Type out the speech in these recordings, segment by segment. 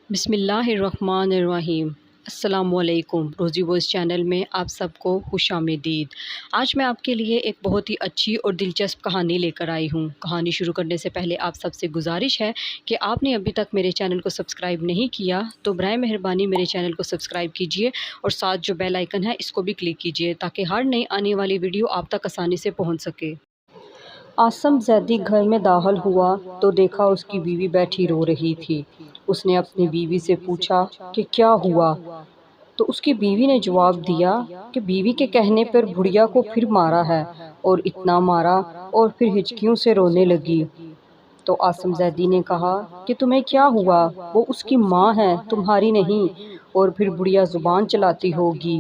بسم اللہ الرحمن الرحیم۔ السلام علیکم۔ روزی وائس چینل میں آپ سب کو خوش آمدید۔ آج میں آپ کے لیے ایک بہت ہی اچھی اور دلچسپ کہانی لے کر آئی ہوں۔ کہانی شروع کرنے سے پہلے آپ سب سے گزارش ہے کہ آپ نے ابھی تک میرے چینل کو سبسکرائب نہیں کیا تو برائے مہربانی میرے چینل کو سبسکرائب کیجیے اور ساتھ جو بیل آئیکن ہے اس کو بھی کلک کیجیے تاکہ ہر نئی آنے والی ویڈیو آپ تک آسانی سے پہنچ سکے۔ عاصم زیدی گھر میں داخل ہوا تو دیکھا اس کی بیوی بیٹھی رو رہی تھی۔ اس نے اپنی بیوی سے پوچھا کہ کیا ہوا؟ تو اس کی بیوی نے جواب دیا کہ بیوی کے کہنے پر بڑھیا کو پھر مارا ہے اور اتنا مارا اور پھر ہچکیوں سے رونے لگی۔ تو عاصم زیدی نے کہا کہ تمہیں کیا ہوا؟ وہ اس کی ماں ہے، تمہاری نہیں، اور پھر بڑھیا زبان چلاتی ہوگی۔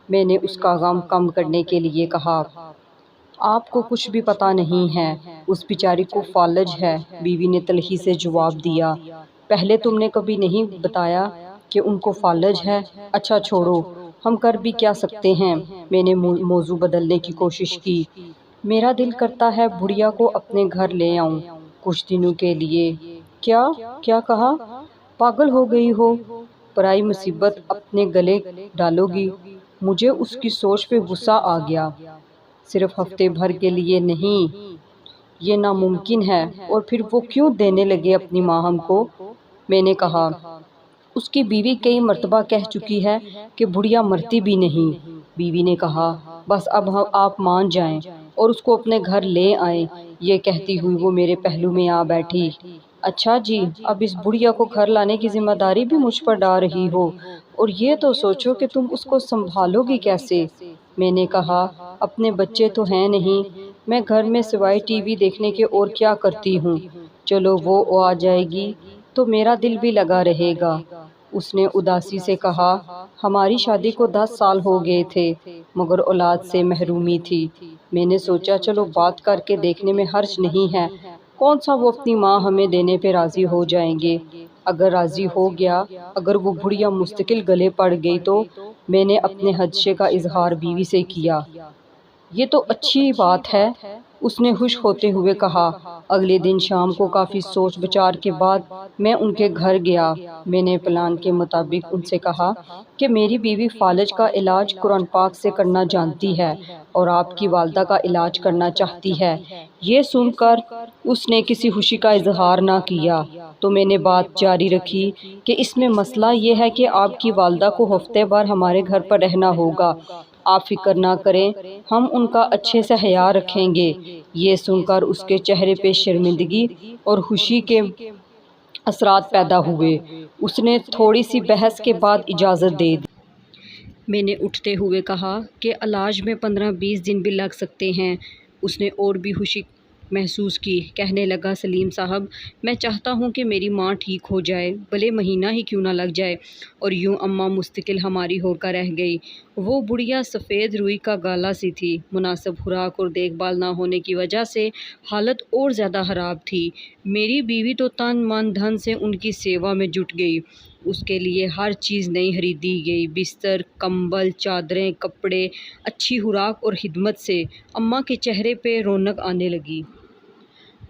میں نے اس کا غم کم کرنے کے لیے کہا آپ کو کچھ بھی پتہ نہیں ہے، اس بیچاری کو فالج ہے۔ بیوی نے تلخی سے جواب دیا پہلے تم نے کبھی نہیں بتایا کہ ان کو فالج ہے۔ اچھا چھوڑو، ہم کر بھی کیا سکتے ہیں۔ میں نے موضوع بدلنے کی کوشش کی۔ میرا دل کرتا ہے بڑھیا کو اپنے گھر لے آؤں کچھ دنوں کے لیے۔ کیا کیا کہا؟ پاگل ہو گئی ہو؟ پرائی مصیبت اپنے گلے ڈالو گی؟ مجھے اس کی سوچ پہ غصہ آ گیا۔ صرف ہفتے بھر کے لیے نہیں، یہ ناممکن ہے۔ اور پھر وہ کیوں دینے لگے اپنی ماں ہم کو؟ میں نے کہا اس کی بیوی کئی مرتبہ کہہ چکی ہے کہ بڑھیا مرتی بھی نہیں۔ بیوی نے کہا بس اب آپ مان جائیں اور اس کو اپنے گھر لے آئیں۔ یہ کہتی ہوئی وہ میرے پہلو میں آ بیٹھی۔ اچھا جی، اب اس بڑھیا کو گھر لانے کی ذمہ داری بھی مجھ پر ڈال رہی ہو، اور یہ تو سوچو کہ تم اس کو سنبھالو گی کیسے؟ میں نے کہا اپنے بچے تو ہیں نہیں، میں گھر میں سوائے ٹی وی دیکھنے کے اور کیا کرتی ہوں؟ چلو وہ آ جائے گی تو میرا دل بھی لگا رہے گا۔ اس نے اداسی سے کہا ہماری شادی کو 10 سال ہو گئے تھے مگر اولاد سے محرومی تھی۔ میں نے سوچا چلو بات کر کے دیکھنے میں حرج نہیں ہے، کون سا وہ اپنی ماں ہمیں دینے پہ راضی ہو جائیں گے۔ اگر راضی ہو گیا، اگر وہ بڑھیا مستقل گلے پڑ گئی تو میں نے اپنے خدشے کا اظہار بیوی سے کیا۔ یہ تو اچھی بات ہے، اس نے خوش ہوتے ہوئے کہا۔ اگلے دن شام کو کافی سوچ بچار کے بعد میں ان کے گھر گیا۔ میں نے پلان کے مطابق ان سے کہا کہ میری بیوی فالج کا علاج قرآن پاک سے کرنا جانتی ہے اور آپ کی والدہ کا علاج کرنا چاہتی ہے۔ یہ سن کر اس نے کسی خوشی کا اظہار نہ کیا تو میں نے بات جاری رکھی کہ اس میں مسئلہ یہ ہے کہ آپ کی والدہ کو ہفتے بھر ہمارے گھر پر رہنا ہوگا۔ آپ فکر نہ کریں، ہم ان کا اچھے سے خیال رکھیں گے۔ یہ سن کر اس کے چہرے پہ شرمندگی اور خوشی کے اثرات پیدا ہوئے۔ اس نے تھوڑی سی بحث کے بعد اجازت دے دی۔ میں نے اٹھتے ہوئے کہا کہ علاج میں 15-20 دن بھی لگ سکتے ہیں۔ اس نے اور بھی خوشی محسوس کی، کہنے لگا سلیم صاحب میں چاہتا ہوں کہ میری ماں ٹھیک ہو جائے، بھلے مہینہ ہی کیوں نہ لگ جائے۔ اور یوں اماں مستقل ہماری ہو کر رہ گئی۔ وہ بڑھیا سفید روئی کا گالا سی تھی، مناسب خوراک اور دیکھ بھال نہ ہونے کی وجہ سے حالت اور زیادہ خراب تھی۔ میری بیوی تو تن من دھن سے ان کی سیوا میں جٹ گئی۔ اس کے لیے ہر چیز نئی خریدی گئی، بستر، کمبل، چادریں، کپڑے۔ اچھی خوراک اور خدمت سے اماں کے چہرے پہ رونق آنے لگی۔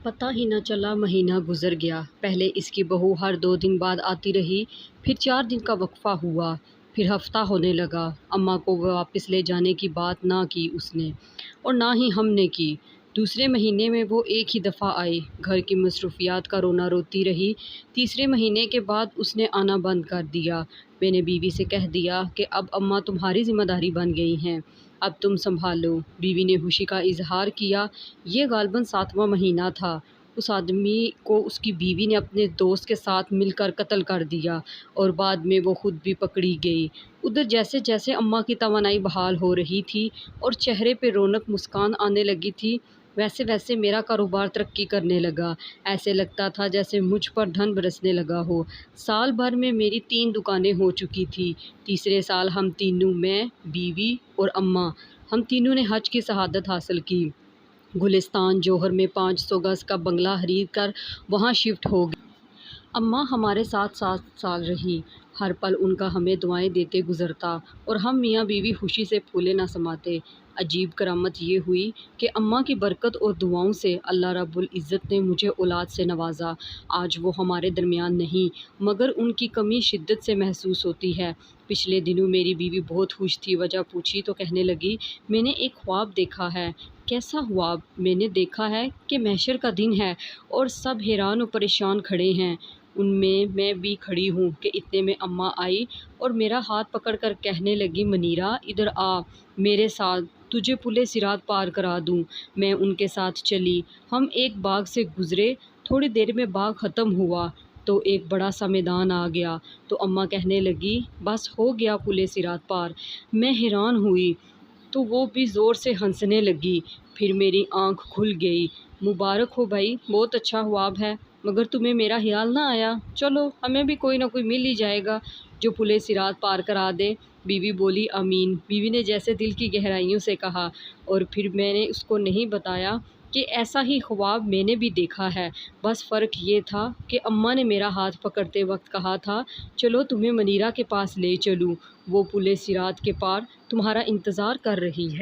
پتہ ہی نہ چلا مہینہ گزر گیا۔ پہلے اس کی بہو ہر 2 دن بعد آتی رہی، پھر 4 دن کا وقفہ ہوا، پھر ہفتہ ہونے لگا۔ اماں کو واپس لے جانے کی بات نہ کی اس نے، اور نہ ہی ہم نے کی۔ دوسرے مہینے میں وہ ایک ہی دفعہ آئی، گھر کی مصروفیات کا رونا روتی رہی۔ تیسرے مہینے کے بعد اس نے آنا بند کر دیا۔ میں نے بیوی سے کہہ دیا کہ اب اماں تمہاری ذمہ داری بن گئی ہیں، اب تم سنبھالو۔ بیوی نے خوشی کا اظہار کیا۔ یہ غالباً 7واں مہینہ تھا۔ اس آدمی کو اس کی بیوی نے اپنے دوست کے ساتھ مل کر قتل کر دیا اور بعد میں وہ خود بھی پکڑی گئی۔ ادھر جیسے جیسے اماں کی توانائی بحال ہو رہی تھی اور چہرے پہ رونق مسکان آنے لگی تھی، ویسے ویسے میرا کاروبار ترقی کرنے لگا۔ ایسے لگتا تھا جیسے مجھ پر دھن برسنے لگا ہو۔ سال بھر میں میری 3 دکانیں ہو چکی تھیں۔ تیسرے سال ہم تینوں، میں، بیوی اور اماں، ہم تینوں نے حج کی شہادت حاصل کی۔ گلستان جوہر میں 500 گز کا بنگلہ خرید کر وہاں شفٹ ہو گئے۔ اماں ہمارے ساتھ 7 سال رہی۔ ہر پل ان کا ہمیں دعائیں دیتے گزرتا اور ہم میاں بیوی خوشی سے پھولے نہ سماتے۔ عجیب کرامت یہ ہوئی کہ اماں کی برکت اور دعاؤں سے اللہ رب العزت نے مجھے اولاد سے نوازا۔ آج وہ ہمارے درمیان نہیں، مگر ان کی کمی شدت سے محسوس ہوتی ہے۔ پچھلے دنوں میری بیوی بہت خوش تھی، وجہ پوچھی تو کہنے لگی، میں نے ایک خواب دیکھا ہے۔ کیسا خواب؟ میں نے دیکھا ہے کہ محشر کا دن ہے اور سب حیران و پریشان کھڑے ہیں، ان میں بھی کھڑی ہوں کہ اتنے میں اماں آئی اور میرا ہاتھ پکڑ کر کہنے لگی، منیرہ ادھر آ میرے ساتھ، تجھے پلِ صراط پار کرا دوں۔ میں ان کے ساتھ چلی، ہم ایک باغ سے گزرے، تھوڑی دیر میں باغ ختم ہوا تو ایک بڑا سا میدان آ گیا، تو اماں کہنے لگی، بس ہو گیا پلِ صراط پار۔ میں حیران ہوئی تو وہ بھی زور سے ہنسنے لگی، پھر میری آنکھ کھل گئی۔ مبارک ہو بھائی، بہت اچھا خواب ہے، مگر تمہیں میرا خیال نہ آیا؟ چلو ہمیں بھی کوئی نہ کوئی مل ہی جائے گا جو پلِ صراط پار کرا دے۔ بیوی بولی، آمین۔ بیوی نے جیسے دل کی گہرائیوں سے کہا، اور پھر میں نے اس کو نہیں بتایا کہ ایسا ہی خواب میں نے بھی دیکھا ہے، بس فرق یہ تھا کہ اماں نے میرا ہاتھ پکڑتے وقت کہا تھا، چلو تمہیں منیرہ کے پاس لے چلوں، وہ پلِ صراط کے پار تمہارا انتظار کر رہی ہے۔